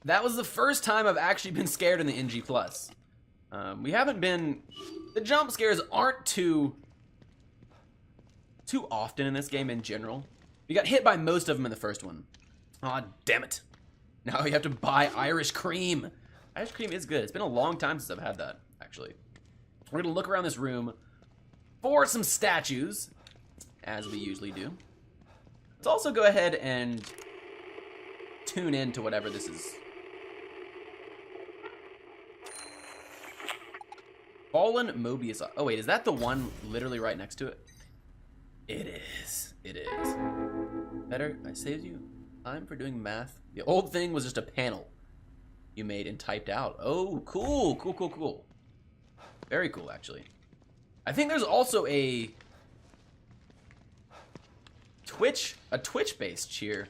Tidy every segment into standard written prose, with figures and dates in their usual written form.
that was the first time I've actually been scared in the NG+. We haven't been... The jump scares aren't too often in this game in general. We got hit by most of them in the first one. Aw, damn it. Now you have to buy Irish cream. Irish cream is good. It's been a long time since I've had that, actually. We're gonna look around this room for some statues, as we usually do. Let's also go ahead and tune in to whatever this is. Fallen Mobius. Oh wait, is that the one literally right next to it? It is. It is. Better, I saved you time for doing math. The old thing was just a panel you made and typed out. Oh, cool, cool, cool, cool. Very cool, actually. I think there's also a Twitch-based cheer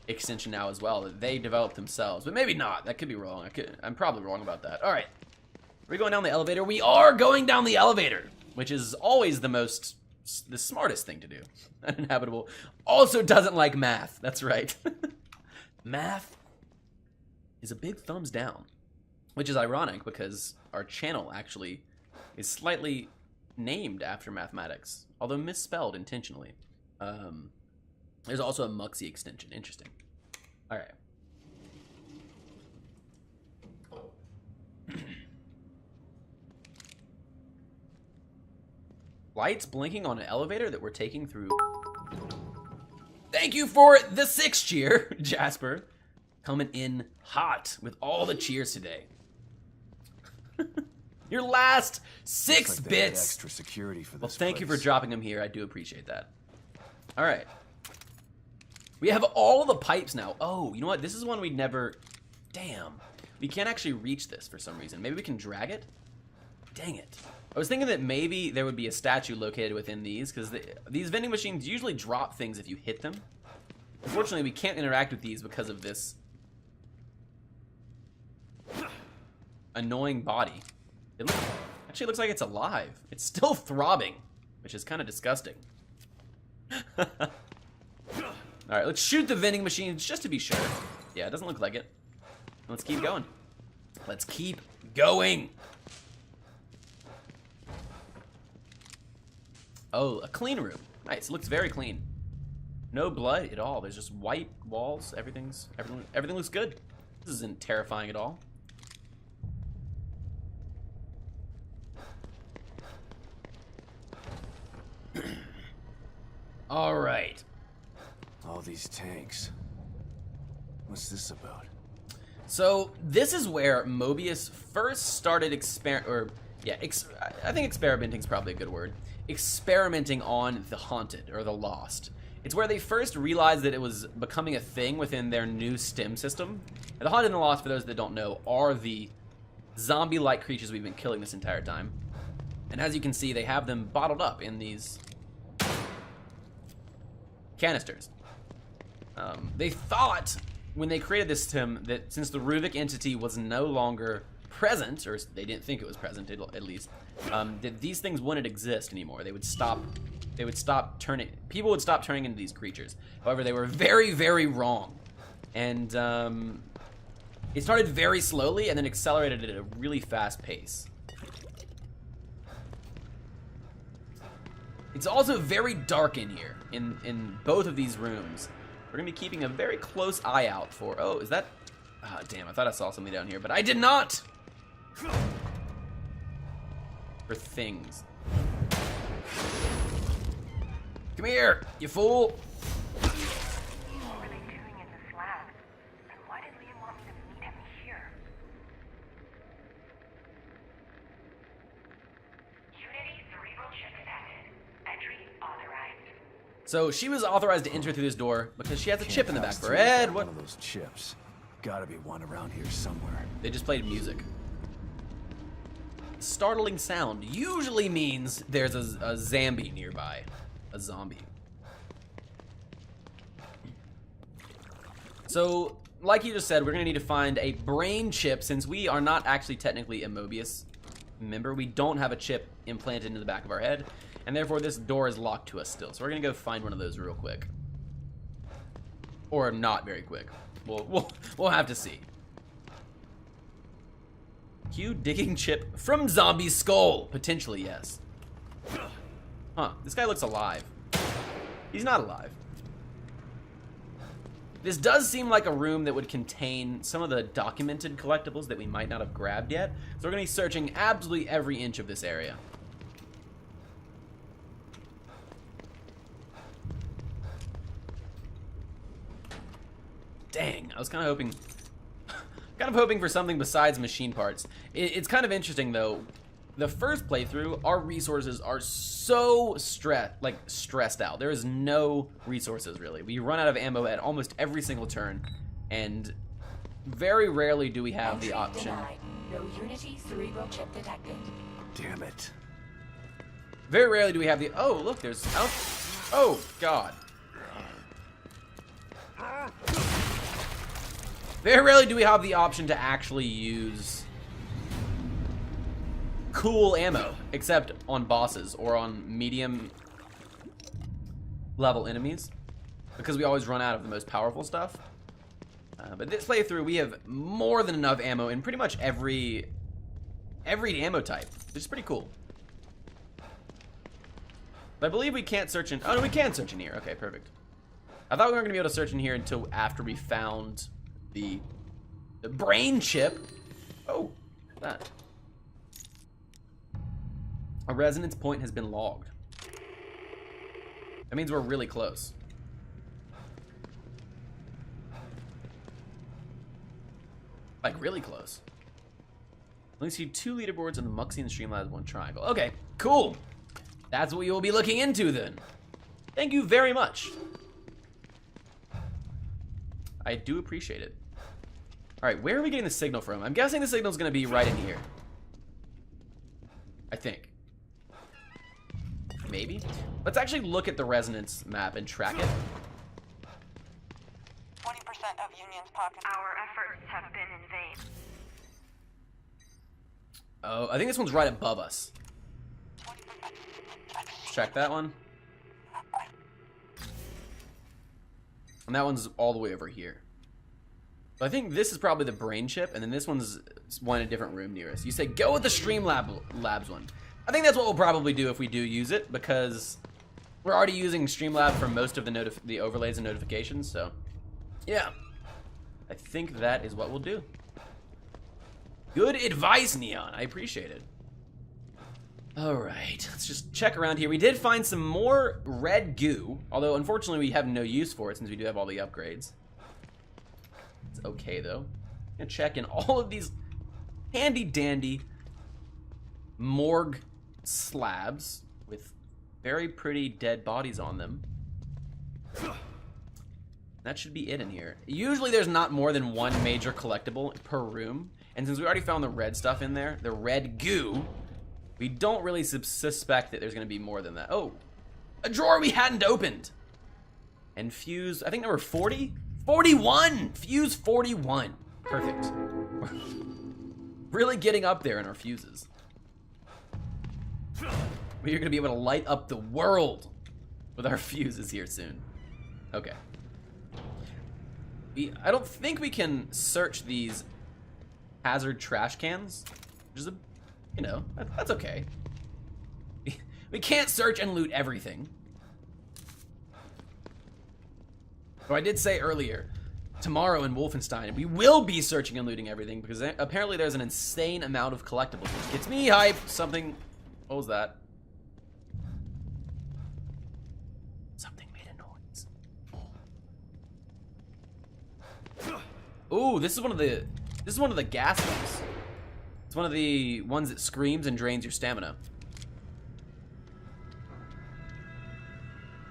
extension now as well that they developed themselves, but maybe not. That could be wrong. I'm probably wrong about that. All right, we're going down the elevator. We are going down the elevator, which is always the smartest thing to do. Uninhabitable also doesn't like math. That's right. Math is a big thumbs down, which is ironic because our channel actually is slightly named after mathematics, although misspelled intentionally. There's also a Muxy extension. Interesting. All right. Lights blinking on an elevator that we're taking through. Thank you for the 6 cheer, Jasper. Coming in hot with all the cheers today. Your last 6 like bits. Extra security for this Well, thank you for place. dropping them here. I do appreciate that. All right. We have all the pipes now. Oh, you know what? This is one we never... Damn. We can't actually reach this for some reason. Maybe we can drag it? Dang it. I was thinking that maybe there would be a statue located within these, because these vending machines usually drop things if you hit them. Unfortunately, we can't interact with these because of this annoying body. It actually looks like it's alive. It's still throbbing, which is kind of disgusting. Alright, let's shoot the vending machines just to be sure. Yeah, it doesn't look like it. Let's keep going. Let's keep going. Oh, a clean room. Nice, it looks very clean. No blood at all. There's just white walls. Everything looks good. This isn't terrifying at all. All right. All these tanks. What's this about? So this is where Mobius first started I think experimenting is probably a good word. Experimenting on the haunted or the lost. It's where they first realized that it was becoming a thing within their new STEM system. And the haunted and the lost, for those that don't know, are the zombie-like creatures we've been killing this entire time. And as you can see, they have them bottled up in these canisters. They thought when they created this STEM that since the Ruvik entity was no longer present, or they didn't think it was present at least, that these things wouldn't exist anymore. They would stop turning, people would stop turning into these creatures. However, they were very, very wrong. And it started very slowly and then accelerated at a really fast pace. It's also very dark in here, in both of these rooms. We're gonna be keeping a very close eye out for, oh, is that, ah, damn, I thought I saw something down here, but I did not! For things. Come here, you fool! What were they doing in this lab? And why did Liam want me to meet him here? Unity cerebral chip detected. Entry authorized. So she was authorized to enter through this door because she has a Can't chip in the back pass of her through head. without What? One of those chips. Gotta be one around here somewhere. They just played music. Startling sound usually means there's a zombie nearby. A zombie. So, like you just said, we're gonna need to find a brain chip since we are not actually technically a Mobius member. We don't have a chip implanted into the back of our head, and therefore this door is locked to us still. So we're gonna go find one of those real quick. Or not very quick. We'll have to see. Q digging chip from zombie skull. Potentially, yes. Huh, this guy looks alive. He's not alive. This does seem like a room that would contain some of the documented collectibles that we might not have grabbed yet. So we're gonna be searching absolutely every inch of this area. Dang, I was kind of hoping for something besides machine parts. It's kind of interesting though. The first playthrough, our resources are so stressed out. There is no resources really. We run out of ammo at almost every single turn, and very rarely do we have the option. Denied. No Unity cerebral chip detected. Damn it. Very rarely do we have the. Oh, look, there's. Oh, God. Very rarely do we have the option to actually use cool ammo, except on bosses or on medium level enemies, because we always run out of the most powerful stuff. But this playthrough, we have more than enough ammo in pretty much every ammo type, which is pretty cool. But I believe we can't search in. Oh no, we can search in here. Okay, perfect. I thought we weren't gonna be able to search in here until after we found the brain chip. Oh, that. A resonance point has been logged. That means we're really close. Like, really close. Let me see 2 leaderboards and the Muxie and Streamlabs 1 triangle. Okay, cool. That's what we will be looking into then. Thank you very much. I do appreciate it. All right, where are we getting the signal from? I'm guessing the signal's gonna be right in here. I think. Maybe. Let's actually look at the resonance map and track it. 20% of Union's population. Our efforts have been in vain. Oh, I think this one's right above us. Let's check that one. And that one's all the way over here. So I think this is probably the brain chip, and then this one's one in a different room near us. You say go with the Streamlabs one. I think that's what we'll probably do if we do use it, because we're already using Streamlab for most of the overlays and notifications, so yeah. I think that is what we'll do. Good advice, Neon. I appreciate it. All right, let's just check around here. We did find some more red goo, although unfortunately we have no use for it since we do have all the upgrades. It's okay though. I'm gonna check in all of these handy dandy morgue slabs with very pretty dead bodies on them. That should be it in here. Usually there's not more than one major collectible per room, and since we already found the red stuff in there, the red goo, we don't really suspect that there's gonna be more than that. Oh, a drawer we hadn't opened. And fuse, I think number 40? 41! Fuse 41. Perfect. Really getting up there in our fuses. We're gonna be able to light up the world with our fuses here soon. Okay. I don't think we can search these hazard trash cans, which is that's okay. We can't search and loot everything. So I did say earlier, tomorrow in Wolfenstein, we will be searching and looting everything because apparently there's an insane amount of collectibles, which gets me hype. What was that? Something made a noise. Ooh, this is one of the gas ones. It's one of the ones that screams and drains your stamina.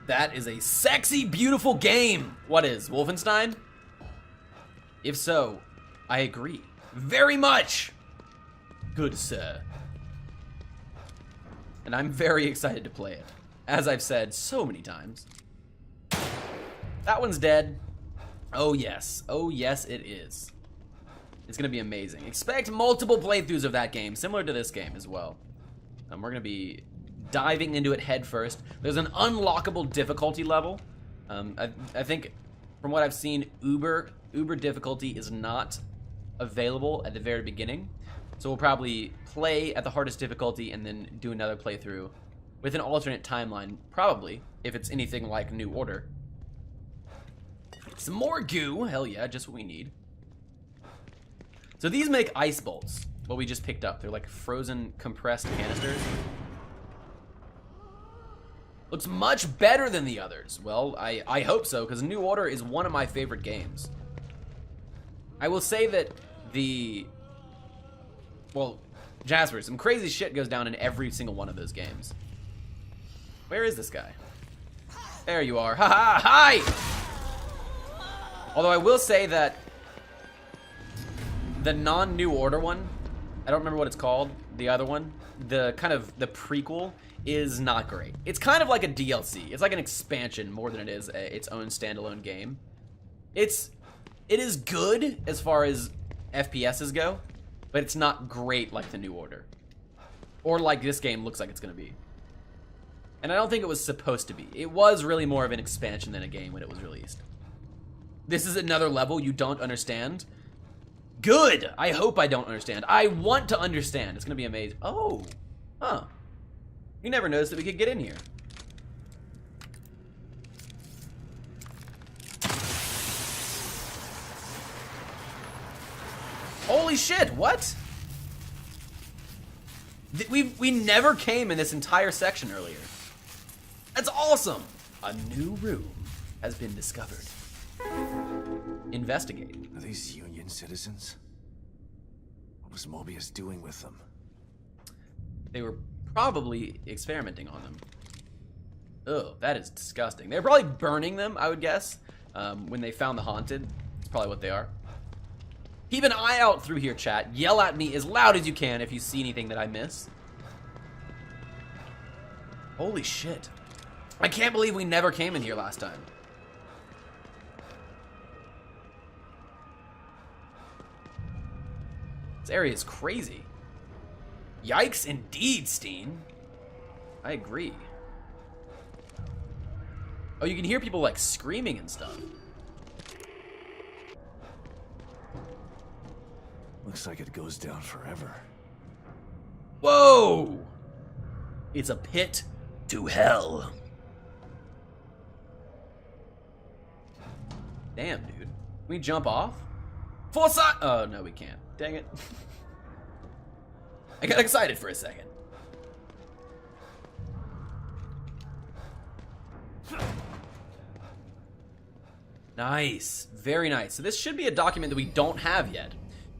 That is a sexy, beautiful game. What is, Wolfenstein? If so, I agree. Very much. Good sir. And I'm very excited to play it. As I've said so many times. That one's dead. Oh yes. Oh yes it is. It's gonna be amazing. Expect multiple playthroughs of that game, similar to this game as well. We're gonna be diving into it head first. There's an unlockable difficulty level. I think from what I've seen, Uber difficulty is not available at the very beginning. So we'll probably play at the hardest difficulty and then do another playthrough with an alternate timeline, probably, if it's anything like New Order. Some more goo, hell yeah, just what we need. So these make ice bolts, what we just picked up. They're like frozen compressed canisters. Looks much better than the others. Well, I hope so, because New Order is one of my favorite games. I will say that well, Jasper, some crazy shit goes down in every single one of those games. Where is this guy? There you are. Ha ha! Hi! Although I will say that the non-New Order one, I don't remember what it's called, the other one, the prequel, is not great. It's kind of like a DLC. It's like an expansion more than it is its own standalone game. It is good as far as FPSs go, but it's not great like the New Order. Or like this game looks like it's gonna be. And I don't think it was supposed to be. It was really more of an expansion than a game when it was released. This is another level you don't understand. Good! I hope I don't understand. I want to understand. It's gonna be amazing. Oh! Huh. You never noticed that we could get in here. Holy shit, what? We never came in this entire section earlier. That's awesome! A new room has been discovered. Investigate. Are these Union citizens? What was Mobius doing with them? They were probably experimenting on them. Ugh, that is disgusting. They're probably burning them, I would guess, when they found the Haunted. That's probably what they are. Keep an eye out through here, chat. Yell at me as loud as you can if you see anything that I miss. Holy shit. I can't believe we never came in here last time. This area is crazy. Yikes indeed, Steen. I agree. Oh, you can hear people like screaming and stuff. Looks like it goes down forever. Whoa! It's a pit to hell. Damn, dude. Can we jump off? Full side! Oh, no, we can't. Dang it. I got excited for a second. Nice. Very nice. So this should be a document that we don't have yet.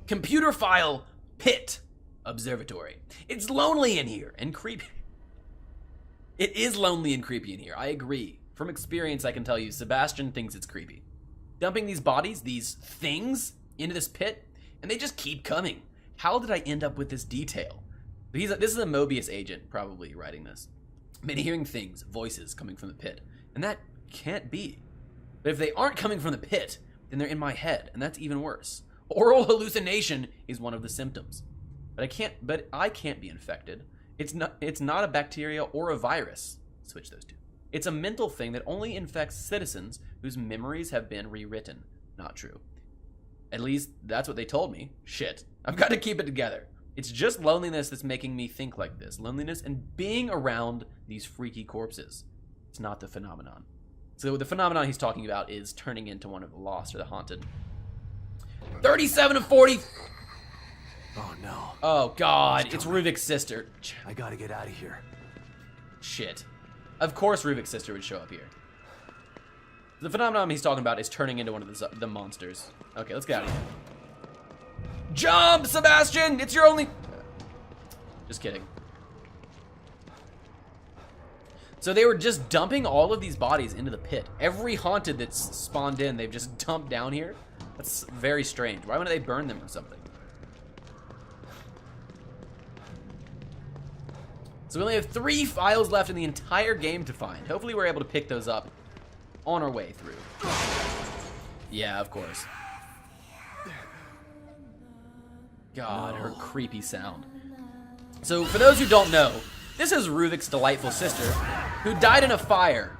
Computer file pit observatory. It's lonely in here and creepy. It is lonely and creepy in here. I agree. From experience, I can tell you, Sebastian thinks it's creepy. Dumping these bodies, these things, into this pit, and they just keep coming. How did I end up with this detail? This is a Mobius agent probably writing this. I've been hearing things, voices coming from the pit, and that can't be. But if they aren't coming from the pit, then they're in my head, and that's even worse. Oral hallucination is one of the symptoms. But I can't be infected. It's not a bacteria or a virus. Switch those two. It's a mental thing that only infects citizens whose memories have been rewritten. Not true. At least that's what they told me. Shit. I've got to keep it together. It's just loneliness that's making me think like this. Loneliness and being around these freaky corpses. It's not the phenomenon. So the phenomenon he's talking about is turning into one of the lost or the haunted. 37 of 40. Oh no. Oh god, it's Ruvik's sister. I gotta get out of here. Shit. Of course Ruvik's sister would show up here. The phenomenon he's talking about is turning into one of the monsters. Okay, let's get out of here. Jump, Sebastian! It's your only... Just kidding. So they were just dumping all of these bodies into the pit. Every haunted that's spawned in, they've just dumped down here. That's very strange. Why wouldn't they burn them or something? So we only have 3 files left in the entire game to find. Hopefully we're able to pick those up on our way through. Yeah, of course. God, her creepy sound. So for those who don't know, this is Ruvik's delightful sister who died in a fire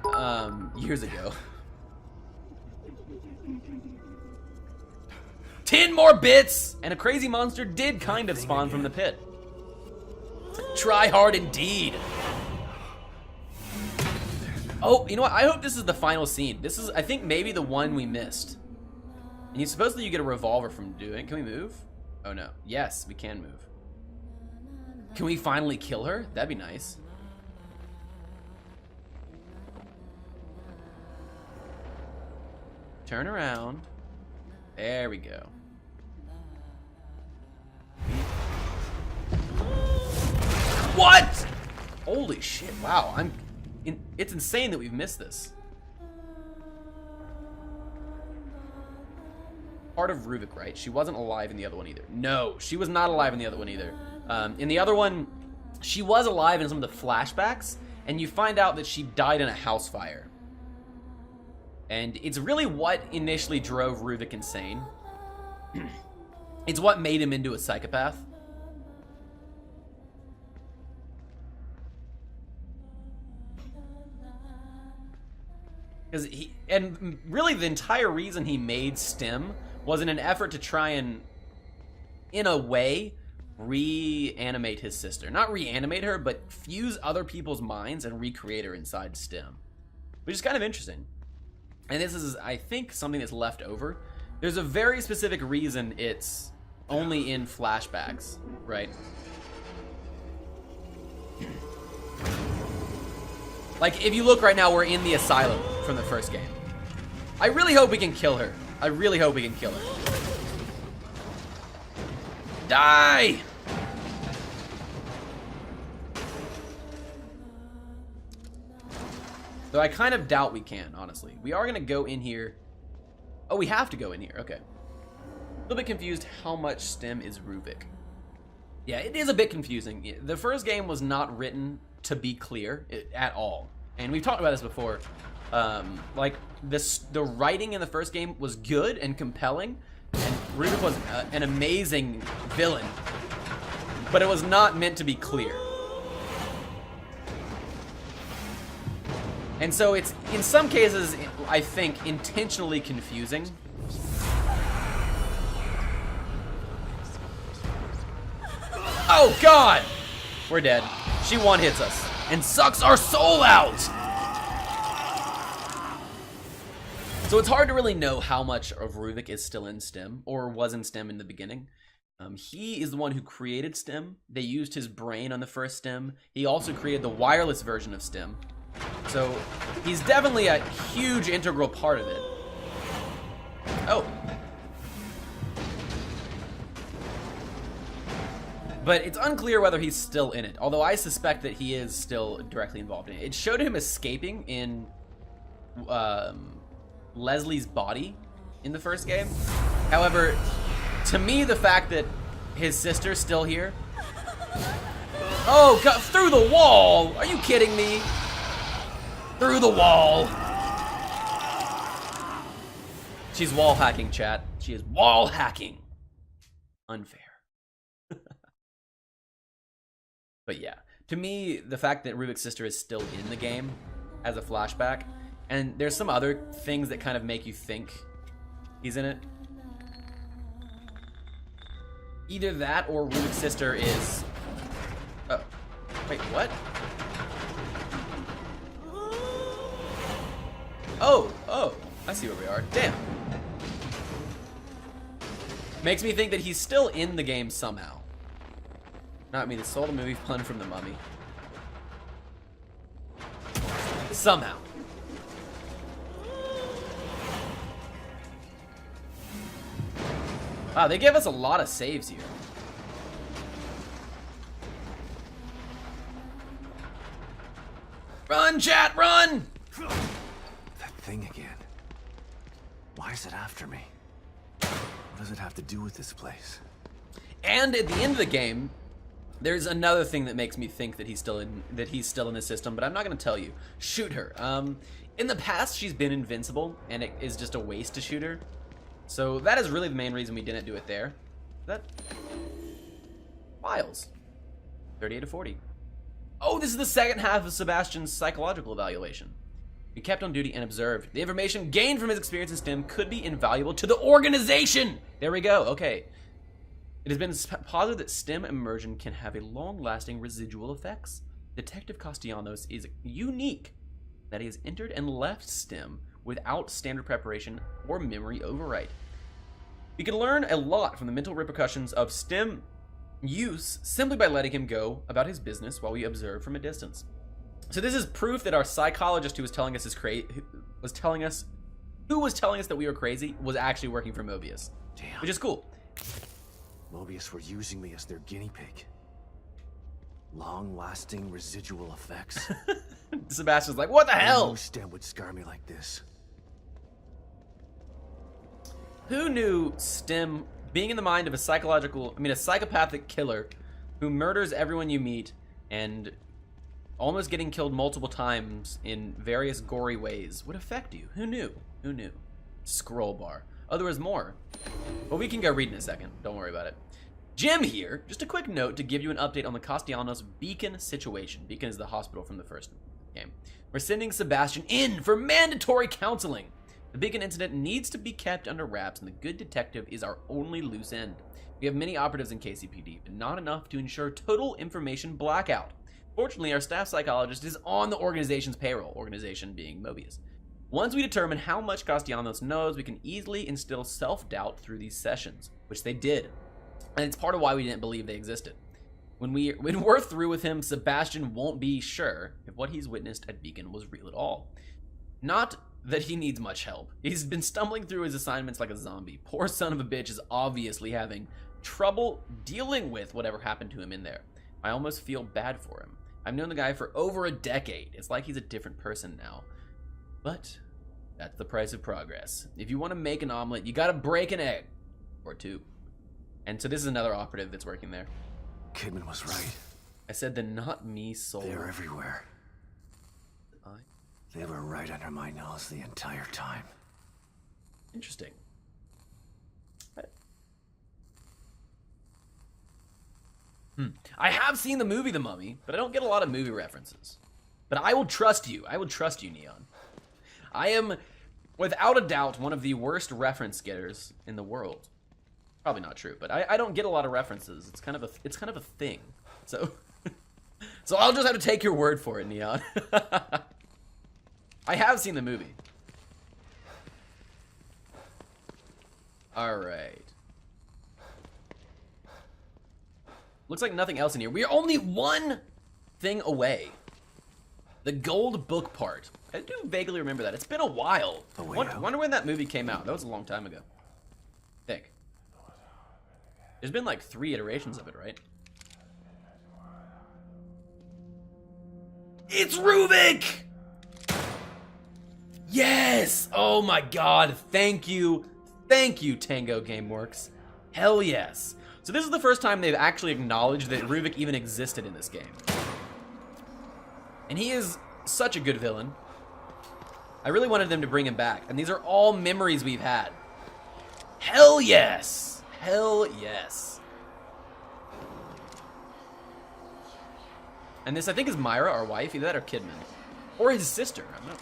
years ago. 10 10 more bits! And a crazy monster did kind of spawn from the pit. Try hard indeed. Oh, you know what? I hope this is the final scene. This is, I think, maybe the one we missed. And you supposedly get a revolver from doing. Can we move? Oh no. Yes, we can move. Can we finally kill her? That'd be nice. Turn around. There we go. What? Holy shit! Wow, it's insane that we've missed this. Part of Ruvik, right? She wasn't alive in the other one either. No, she was not alive in the other one either. In the other one, she was alive in some of the flashbacks, and you find out that she died in a house fire. And it's really what initially drove Ruvik insane. It's what made him into a psychopath. Because and really the entire reason he made STEM was in an effort to try and, in a way, reanimate his sister. Not reanimate her, but fuse other people's minds and recreate her inside STEM. Which is kind of interesting. And this is, I think, something that's left over. There's a very specific reason it's only in flashbacks, right? Like, if you look right now, we're in the asylum from the first game. I really hope we can kill her. I really hope we can kill her. Die! Though I kind of doubt we can, honestly. We are going to go in here. Oh, we have to go in here. Okay. A little bit confused how much STEM is Ruvik. Yeah, it is a bit confusing. The first game was not written to be clear at all. And we've talked about this before. Like, the writing in the first game was good and compelling. And Ruvik was an amazing villain. But it was not meant to be clear. And so it's, in some cases, I think, intentionally confusing. Oh, God! We're dead. She one-hits us and sucks our soul out! So it's hard to really know how much of Ruvik is still in STEM, or was in STEM in the beginning. He is the one who created STEM. They used his brain on the first STEM. He also created the wireless version of STEM. So he's definitely a huge integral part of it. Oh. But it's unclear whether he's still in it, although I suspect that he is still directly involved in it. It showed him escaping in Leslie's body in the first game. However, to me, the fact that his sister's still here... Oh, God, through the wall! Are you kidding me? Through the wall! She's wall hacking, chat. She is wall hacking. Unfair. But yeah, to me, the fact that Ruvik's sister is still in the game as a flashback, and there's some other things that kind of make you think he's in it. Either that or Ruvik's sister is... Oh. Wait, what? Oh, I see where we are. Damn. Makes me think that he's still in the game somehow. Not me, they stole the movie pun from The Mummy. Somehow. Wow, they give us a lot of saves here. Run, chat, run! That thing again. Why is it after me? What does it have to do with this place? And at the end of the game, there's another thing that makes me think that he's still in the system, but I'm not going to tell you. Shoot her. In the past, she's been invincible, and it is just a waste to shoot her. So that is really the main reason we didn't do it there. That files 38 to 40. Oh, this is the second half of Sebastian's psychological evaluation. He kept on duty and observed. The information gained from his experience in STEM could be invaluable to the organization. There we go. Okay. It has been posited that STEM immersion can have a long-lasting residual effects. Detective Castellanos is unique that he has entered and left STEM without standard preparation or memory override. We can learn a lot from the mental repercussions of STEM use simply by letting him go about his business while we observe from a distance. So this is proof that our psychologist who was telling us that we were crazy was actually working for Mobius. Damn. Which is cool. Mobius were using me as their guinea pig. Long-lasting residual effects. Sebastian's like, what the I hell? knew STEM would scar me like this. Who knew STEM being in the mind of a psychopathic killer who murders everyone you meet and almost getting killed multiple times in various gory ways would affect you? Who knew? Who knew? Scroll bar. Oh, there was more. But we can go read in a second. Don't worry about it. Jim here. Just a quick note to give you an update on the Castellanos Beacon situation. Beacon is the hospital from the first game. We're sending Sebastian in for mandatory counseling. The Beacon incident needs to be kept under wraps, and the good detective is our only loose end. We have many operatives in KCPD, but not enough to ensure total information blackout. Fortunately, our staff psychologist is on the organization's payroll, organization being Mobius. Once we determine how much Castellanos knows, we can easily instill self-doubt through these sessions, which they did. And it's part of why we didn't believe they existed. When we're through with him, Sebastian won't be sure if what he's witnessed at Beacon was real at all. Not that he needs much help. He's been stumbling through his assignments like a zombie. Poor son of a bitch is obviously having trouble dealing with whatever happened to him in there. I almost feel bad for him. I've known the guy for over a decade. It's like he's a different person now. But that's the price of progress. If you want to make an omelet, you gotta break an egg. Or two. And so this is another operative that's working there. Kidman was right. I said the not me soul. They're everywhere. They were right under my nose the entire time. Interesting. I have seen the movie The Mummy, but I don't get a lot of movie references. But I will trust you. I will trust you, Neon. I am, without a doubt, one of the worst reference getters in the world. Probably not true, but I don't get a lot of references. It's kind of a thing. So, so I'll just have to take your word for it, Neon. I have seen the movie. All right. Looks like nothing else in here. We are only one thing away. The gold book part. I do vaguely remember that. It's been a while. Wonder when that movie came out. That was a long time ago. I think. There's been like 3 iterations of it, right? It's Ruvik! Yes! Oh my god, thank you. Thank you, Tango Gameworks. Hell yes. So this is the first time they've actually acknowledged that Ruvik even existed in this game. And he is such a good villain. I really wanted them to bring him back. And these are all memories we've had. Hell yes! Hell yes. And this, I think, is Myra, our wife. Either that or Kidman. Or his sister. I'm not...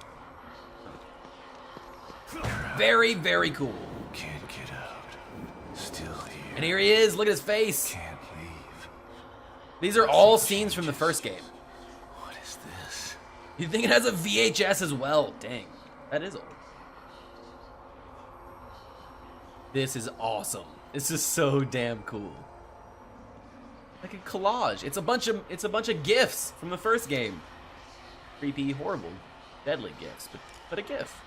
Very, very cool. Can't get out. Still here. And here he is. Look at his face. Can't leave. These are all scenes from the first game. What is this? You think it has a VHS as well? Dang. That is old. This is awesome. This is so damn cool. Like a collage. It's a bunch of GIFs from the first game. Creepy, horrible, deadly GIFs, but a GIF.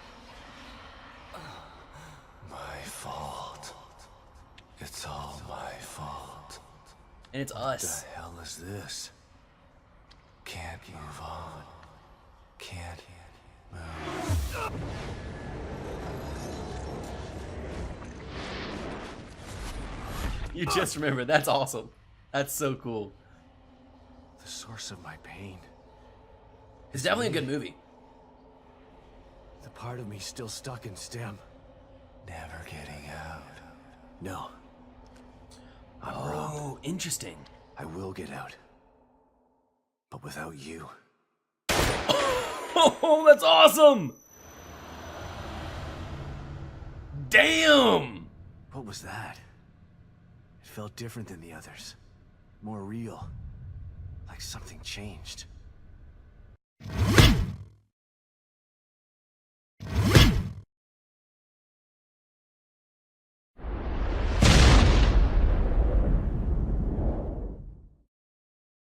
My fault. It's all my fault. And it's What us. the hell is this? Can't move on. Can't move. You just remember. That's awesome. That's so cool. The source of my pain. It's definitely a good movie. The part of me still stuck in STEM. Never getting out. No. I'm wrong. Oh, interesting. I will get out. But without you. Oh, that's awesome! Damn! What was that? It felt different than the others. More real. Like something changed.